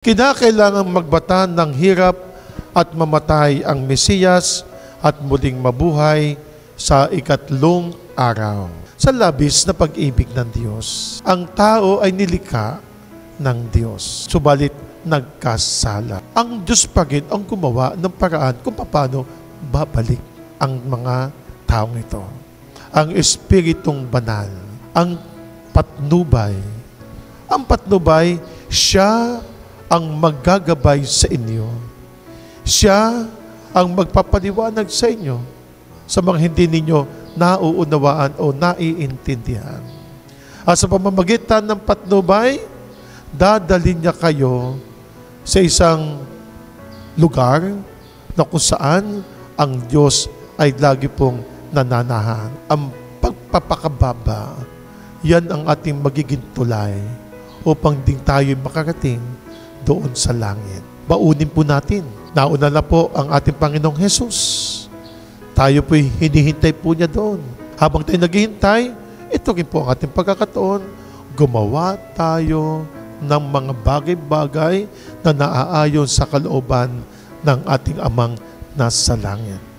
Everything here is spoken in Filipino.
Kinakailangang magbatan ng hirap at mamatay ang Mesiyas at muling mabuhay sa ikatlong araw. Sa labis na pag-ibig ng Diyos, ang tao ay nilikha ng Diyos, subalit nagkasala. Ang Diyos pa rin ang gumawa ng paraan kung paano babalik ang mga taong ito. Ang Espiritong Banal, ang patnubay. Ang patnubay, siya ang maggagabay sa inyo. Siya ang magpapaliwanag sa inyo sa mga hindi ninyo nauunawaan o naiintindihan. At sa pamamagitan ng patnubay, dadalhin niya kayo sa isang lugar na kung saan ang Diyos ay lagi pong nananahan. Ang pagpapakababa, yan ang ating magiging tulay upang din tayo makarating doon sa langit. Baunin po natin. Nauna na po ang ating Panginoong Hesus. Tayo po'y hinihintay po niya doon. Habang tayo naghihintay, ito rin po ang ating pagkakataon. Gumawa tayo ng mga bagay-bagay na naaayon sa kalooban ng ating Amang nasa langit.